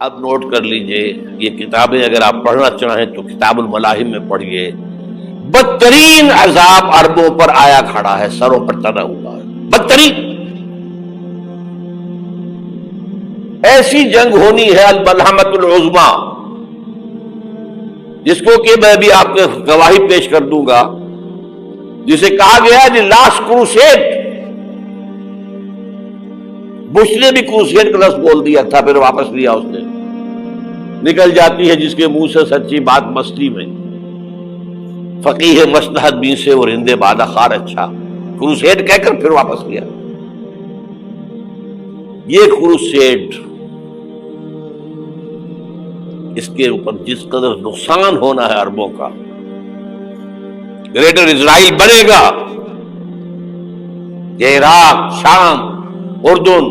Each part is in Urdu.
اب نوٹ کر لیجئے، یہ کتابیں اگر آپ پڑھنا چاہیں تو کتاب الملاحم میں پڑھیے۔ بدترین عذاب عربوں پر آیا کھڑا ہے، سروں پر تنا ہوا ہے، بدترین ایسی جنگ ہونی ہے الملحمۃ العظمی، جس کو کہ میں بھی آپ کو گواہی پیش کر دوں گا، جسے کہا گیا ہے دی لاسٹ کروسیڈ۔ بش نے بھی کروسیڈ کا لفظ بول دیا تھا، پھر واپس لیا اس نے۔ نکل جاتی ہے جس کے منہ سے سچی بات مستی میں، فقیہ مصلحت بین سے اور ہندے بادہ خار اچھا، کروسیڈ کہہ کر پھر واپس لیا۔ یہ کروسیڈ، اس کے اوپر جس قدر نقصان ہونا ہے عربوں کا، گریٹر اسرائیل بنے گا، یہ عراق، شام، اردن،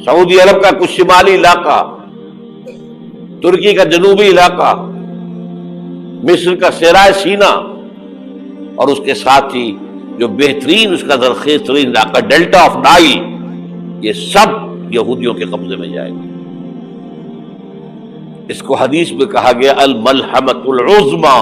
سعودی عرب کا کچھ شمالی علاقہ، ترکی کا جنوبی علاقہ، مصر کا صحرائے سینا، اور اس کے ساتھ ہی جو بہترین اس کا زرخیز ترین علاقہ ڈیلٹا آف نائل، یہ سب یہودیوں کے قبضے میں جائے گا۔ اس کو حدیث میں کہا گیا الملحمۃ العظمی۔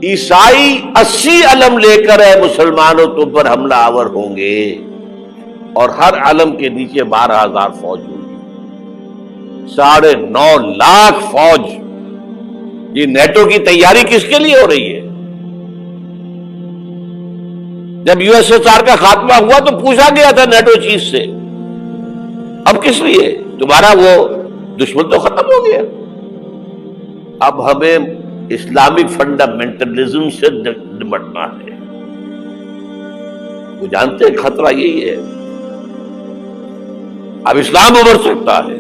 عیسائی 80 علم لے کر اے مسلمانوں تم پر حملہ آور ہوں گے، اور ہر علم کے نیچے 12,000 فوج ہوگی، 9.5 لاکھ فوج۔ یہ نیٹو کی تیاری کس کے لیے ہو رہی ہے؟ جب یو ایس ایس آر کا خاتمہ ہوا تو پوچھا گیا تھا نیٹو چیف سے، اب کس لیے؟ تمہارا وہ دشمن تو ختم ہو گیا، اب ہمیں اسلامک فنڈامنٹلزم سے نمٹنا ہے۔ وہ جانتے ہیں خطرہ یہی ہے، اب اسلام ابھر سکتا ہے،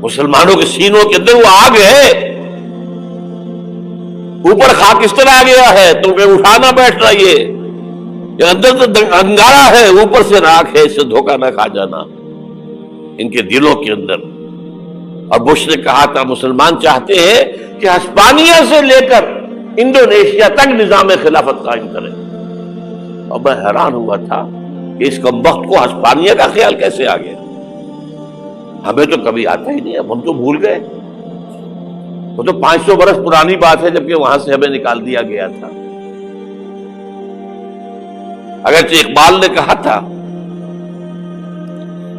مسلمانوں کے سینوں کے اندر وہ آگ ہے، اوپر خاکستر آ گیا ہے، تمہیں اٹھانا بیٹھنا، یہ اندر تو انگارہ ہے، اوپر سے راکھ ہے، اس سے دھوکہ نہ کھا جانا ان کے دلوں کے اندر۔ اور بش نے کہا تھا مسلمان چاہتے ہیں کہ ہسپانیہ سے لے کر انڈونیشیا تک نظام خلافت قائم کریں، اور میں حیران ہوا تھا کہ اس کمبخت کو ہسپانیہ کا خیال کیسے آ گیا؟ ہمیں تو کبھی آتا ہی نہیں، اب ہم تو بھول گئے، وہ تو 500 برس پرانی بات ہے، جبکہ وہاں سے ہمیں نکال دیا گیا تھا۔ اگرچہ اقبال نے کہا تھا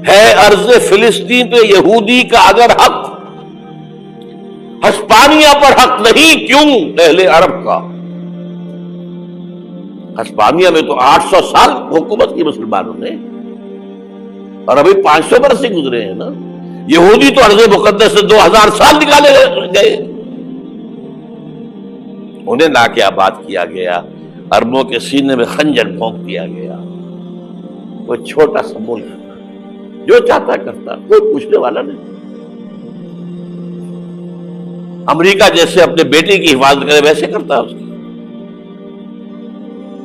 ہے ارض فلسطین پہ یہودی کا اگر حق، ہسپانیہ پر حق نہیں کیوں اہل عرب کا؟ ہسپانیہ میں تو 800 سال حکومت کی مسلمانوں نے، اور ابھی 500 برس سے گزرے ہیں نا۔ یہودی تو ارض مقدس سے 2000 سال نکالے گئے، انہیں لا کے آباد کیا گیا، عربوں کے سینے میں خنجر بھونک دیا گیا۔ وہ چھوٹا سا ملک جو چاہتا کرتا، کوئی پوچھنے والا نہیں۔ امریکہ جیسے اپنے بیٹے کی حفاظت کرے ویسے کرتا اس کی۔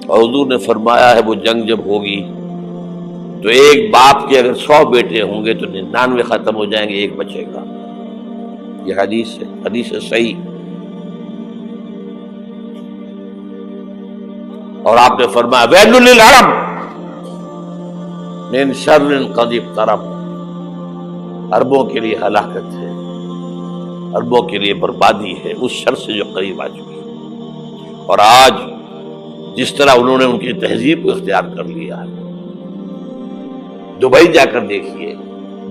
اور حضور نے فرمایا ہے وہ جنگ جب ہوگی تو ایک باپ کے اگر 100 بیٹے ہوں گے تو 99 ختم ہو جائیں گے، ایک بچے گا۔ یہ حدیث ہے، حدیث ہے صحیح۔ اور آپ نے فرمایا ویل للعرب من شر قد اقترب، عربوں کے لیے ہلاکت ہے، عربوں کے لیے بربادی ہے اس شر سے جو قریب آ چکی ہے۔ اور آج جس طرح انہوں نے ان کی تہذیب کو اختیار کر لیا ہے، دبئی جا کر دیکھیے،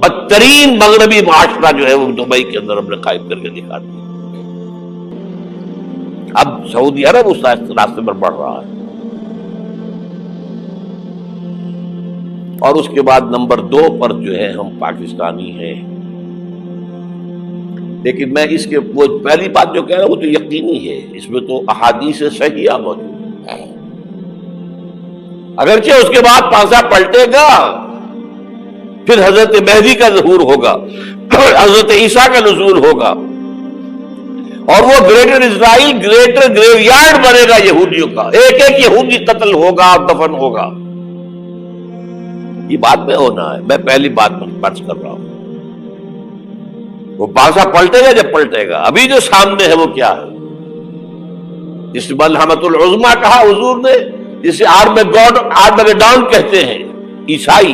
بدترین مغربی معاشرہ جو ہے وہ دبئی کے اندر ہم نے قائم کر کے دکھا دیا۔ اب سعودی عرب اس راستے پر بڑھ رہا ہے۔ اور اس کے بعد نمبر 2 پر جو ہے ہم پاکستانی ہیں، لیکن میں اس کے وہ پہلی بات جو کہہ رہا ہوں وہ تو یقینی ہے، اس میں تو احادیث صحیحہ موجود ہے۔ اگرچہ اس کے بعد پانسا پلٹے گا، پھر حضرت مہدی کا ظہور ہوگا، حضرت عیسیٰ کا نزول ہوگا، اور وہ گریٹر اسرائیل گریٹر گریو یارڈ بنے گا یہودیوں کا، ایک ایک یہودی قتل ہوگا اور دفن ہوگا۔ یہ بات میں ہونا ہے، میں پہلی بات فرض کر رہا ہوں۔ وہ پانسا پلٹے گا جب پلٹے گا، ابھی جو سامنے ہے وہ کیا ہے؟ جس ملحمۃ العظمی کہا حضور نے، جسے آرمیگیڈون کہتے ہیں عیسائی،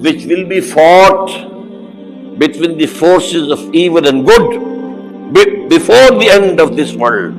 which will be fought between the forces of evil and good before the end of this world.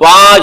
5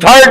3rd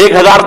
1000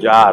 4,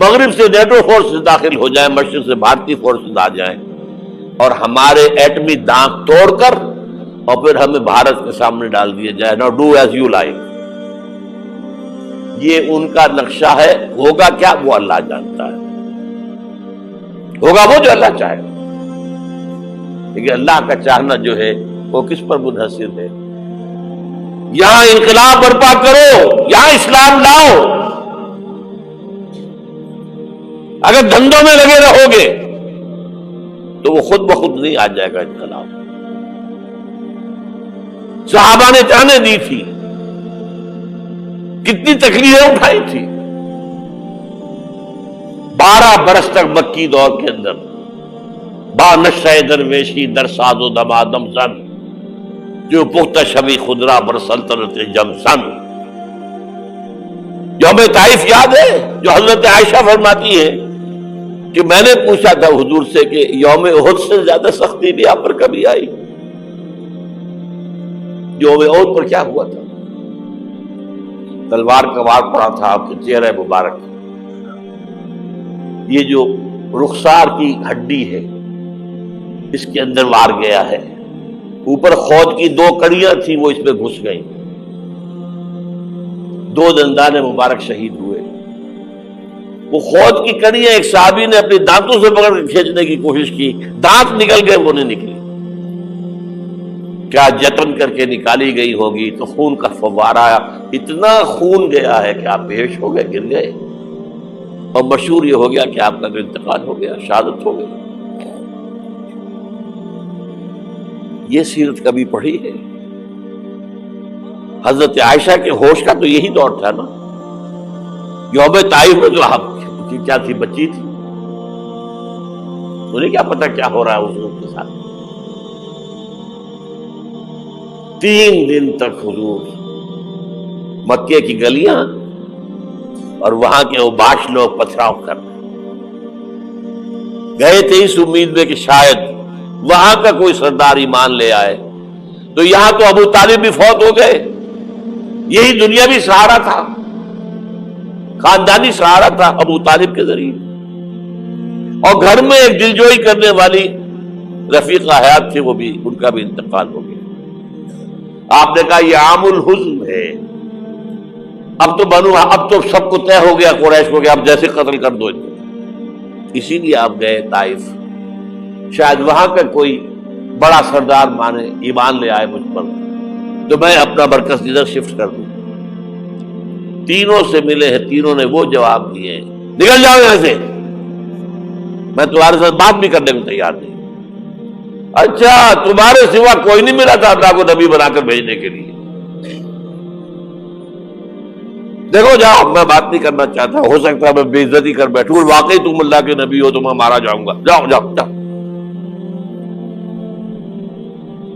مغرب سے نیٹو فورسز داخل ہو جائیں، مشرق سے بھارتی فورسز آ جائیں اور ہمارے ایٹمی دانت توڑ کر اور پھر ہمیں بھارت کے سامنے ڈال دیا جائے، نو ڈو ایز یو لائک. یہ ان کا نقشہ ہے. ہوگا کیا وہ اللہ جانتا ہے، ہوگا وہ جو اللہ چاہے. لیکن اللہ کا چاہنا جو ہے وہ کس پر منحصر ہے؟ یہاں انقلاب برپا کرو، یہاں اسلام لاؤ. اگر دھندوں میں لگے رہو گے تو وہ خود بخود نہیں آ جائے گا انقلاب. صحابہ نے جانیں دی تھی، کتنی تکلیفیں اٹھائی تھی. 12 برس تک مکی دور کے اندر با نشہ درویشی در ساز و دمادم زن، جو پختہ شبی خدرا بر سلطنت جم سن. یوم طائف یاد ہے جو حضرت عائشہ فرماتی ہے کہ میں نے پوچھا تھا حضور سے کہ یوم احد سے زیادہ سختی بھی آپ پر کبھی آئی؟ یوم احد پر کیا ہوا تھا؟ تلوار کا وار پڑا تھا آپ کے چہرہ مبارک. یہ جو رخسار کی ہڈی ہے اس کے اندر وار گیا ہے. اوپر خود کی 2 کڑیاں تھیں، وہ اس میں گھس گئیں. 2 دندان مبارک شہید ہوئے. وہ خود کی کڑیاں ایک صحابی نے اپنے دانتوں سے پکڑ کے کھینچنے کی کوشش کی، دانت نکل گئے، وہ نہیں نکلی. کیا جتن کر کے نکالی گئی ہوگی تو خون کا فوارہ، اتنا خون گیا ہے کہ آپ بے ہوش ہو گئے، گر گئے. اور مشہور یہ ہو گیا کہ آپ کا انتقال ہو گیا، شہادت ہو گئی. یہ سیرت کبھی پڑھی ہے؟ حضرت عائشہ کے ہوش کا تو یہی دور تھا نا. یوم طائف میں جو آپ کیا تھی، بچی تھی، انہیں کیا پتا کیا ہو رہا ہے اس لوگ کے ساتھ. 3 دن تک حضور مکے کی گلیاں اور وہاں کے اوباش لوگ پتھراؤ کر گئے تھے اس امید میں کہ شاید وہاں کا کوئی سردار ایمان لے آئے. تو یہاں تو ابو طالب بھی فوت ہو گئے. یہی دنیا بھی سہارا تھا، خاندانی سہارا تھا ابو طالب کے ذریعے. اور گھر میں ایک دلجوئی کرنے والی رفیقہ حیات تھی، وہ بھی، ان کا بھی انتقال ہو گیا. آپ نے کہا یہ عام الحزن ہے. اب تو سب کو طے ہو گیا قریش کو کہ اب جیسے قتل کر دو. اسی لیے آپ گئے طائف، شاید وہاں کا کوئی بڑا سردار مانے، ایمان لے آئے مجھ پر تو میں اپنا مرکز ادھر شفٹ کر دوں. تینوں سے ملے ہیں، تینوں نے وہ جواب دیے ہیں، نکل جاؤ یہاں سے، میں تمہارے ساتھ بات بھی کرنے کو تیار نہیں. اچھا، تمہارے سوا کوئی نہیں ملا تھا اللہ کو نبی بنا کر بھیجنے کے لیے؟ دیکھو جاؤ، میں بات نہیں کرنا چاہتا، ہو سکتا ہے میں بے عزتی کر بیٹھوں، واقعی تم اللہ کے نبی ہو تو میں مارا جاؤں گا. جاؤ جاؤ جاؤ.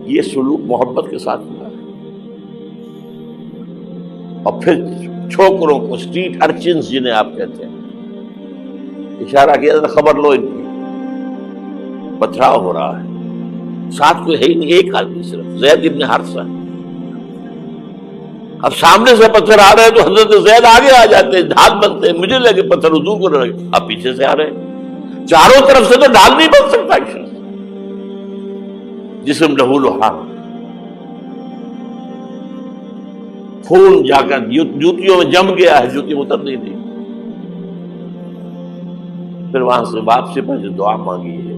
یہ سلوک محبت کے ساتھ ہوا ہے. اور پھر چھوکروں کو، اسٹریٹ ارچنز جنہیں آپ کہتے ہیں، اشارہ کیا تھا، خبر لو ان کی، پتھراؤ ہو رہا ہے. ساتھ کوئی ہے ہی نہیں، ایک آدمی صرف، زید ابن حارثہ. اب سامنے سے پتھر آ رہے ہیں تو حضرت زید آگے آ جاتے ہیں، ڈھال بنتے ہیں. مجھے لگے پتھر حضور کو لگے، اب پیچھے سے آ رہے ہیں. چاروں طرف سے تو ڈھال نہیں بن سکتا. جسم لہو لہاب، خون جا کر جوتیوں میں جم گیا ہے، جوتی اتر نہیں دی. پھر وہاں سے واپسی پر جو دعا مانگی ہے،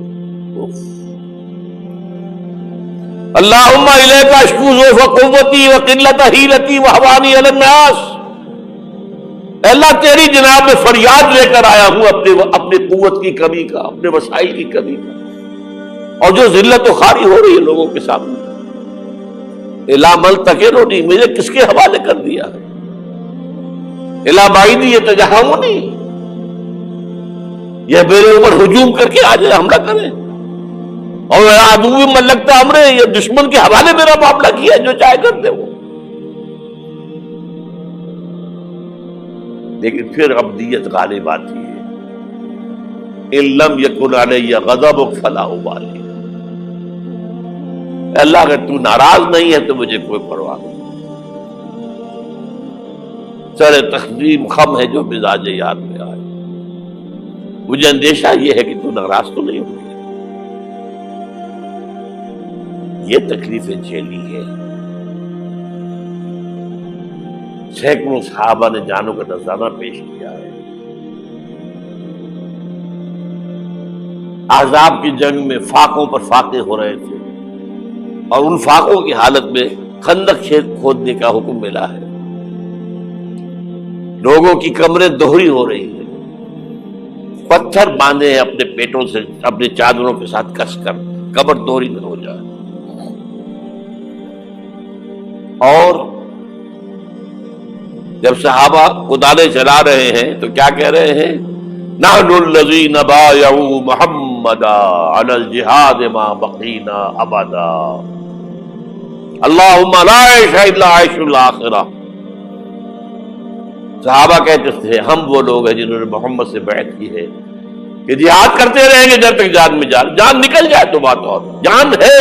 اللہم الیک اشکو ضعف قوتی وقلت حیلتی وہوانی علی الناس. اللہ تیری جناب میں فریاد لے کر آیا ہوں اپنی قوت کی کمی کا، اپنے وسائل کی کمی کا، اور جو ذلت و خواری ہو رہی ہے لوگوں کے سامنے. الا ملتقننی، مجھے کس کے حوالے کر دیا ہے؟ الا بعیدی یتجہمنی، یہ میرے اوپر ہجوم کر کے آ جائے، حملہ کرے. اور عدو من لگتا ہمرے، یہ دشمن کے حوالے میرا معاملہ کیا ہے، جو چاہے کرتے وہ. لیکن پھر عبدیت غالب آتی ہے. ان لم یکن علی غضبک فلا ابالی. اللہ اگر تو ناراض نہیں ہے تو مجھے کوئی پرواہ نہیں. سر تقدیم خم ہے جو مزاج یاد میں آئے. مجھے اندیشہ یہ ہے کہ تو ناراض تو نہیں ہوگی. یہ تکلیفیں جھیلی ہے. سینکڑوں صحابہ نے جانوں کا نذرانہ پیش کیا ہے. احزاب کی جنگ میں فاقوں پر فاقے ہو رہے تھے اور ان فاقوں کی حالت میں خندق کھودنے کا حکم ملا ہے. لوگوں کی کمریں دوہری ہو رہی ہیں، پتھر باندھے ہیں اپنے پیٹوں سے، اپنے چادروں کے ساتھ کس کر کمر دوہری نہ ہو جائے. اور جب صحابہ کدالیں چلا رہے ہیں تو کیا کہہ رہے ہیں؟ نحن الذین بایعوا محمدا علی الجہاد ما بقینا ابدا اللہم لا عیش الا عیش الاخرہ. صحابہ کہتے تھے ہم وہ لوگ ہیں جنہوں نے محمد سے بیعت کی ہے کہ جہاد کرتے رہیں گے جب تک جان میں جان نکل جائے تو بات اور جان ہے،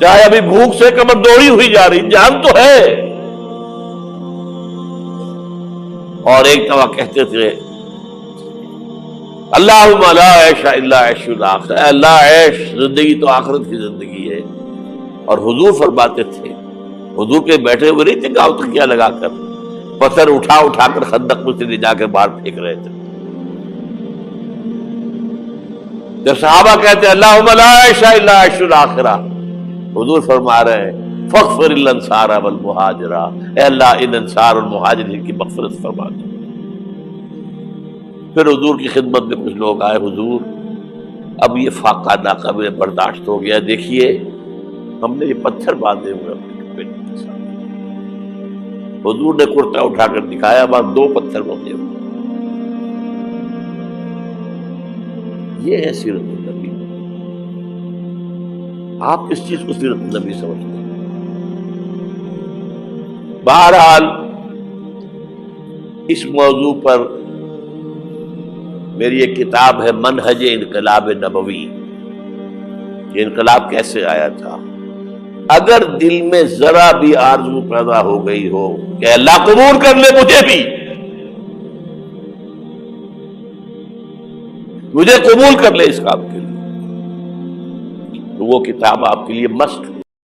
چاہے ابھی بھوک سے کمر دوڑی ہوئی جا رہی، جان تو ہے. اور ایک دفعہ کہتے تھے اللہم لا عیش الا عیش الاخرہ، اے اللہ عیش زندگی تو آخرت کی زندگی ہے. اور حضور فرماتے تھے، حضور کے بیٹھے ہوئے نہیں تھے گاؤں تکیہ لگا کر، پتھر اٹھا اٹھا کر خندق میں سے لے جا کے باہر پھینک رہے تھے. جب صحابہ کہتے ہیں اللہم لا عیش الا عیش الاخرہ، حضور فرما رہے ہیں فاغفر الانصار والمہاجرہ، اے اللہ ان انصار اور مہاجرین کی مغفرت فرما دو. پھر حضور کی خدمت میں کچھ لوگ آئے، حضور اب یہ فاقہ ناقابل برداشت ہو گیا، دیکھیے ہم نے یہ پتھر باندھے ہوئے اپنے پیٹ کے ساتھ. حضور نے کرتا اٹھا کر دکھایا، وہاں 2 پتھر بندھے ہوئے. یہ ہے سیرت النبی. آپ کس چیز کو سیرت النبی سمجھتے ہیں؟ بہرحال اس موضوع پر میری ایک کتاب ہے منہج انقلاب نبوی، یہ انقلاب کیسے آیا تھا. اگر دل میں ذرا بھی آرزو پیدا ہو گئی ہو کہ اللہ قبول کر لے مجھے قبول کر لے اس کام کے لیے، تو وہ کتاب آپ کے لیے مسٹ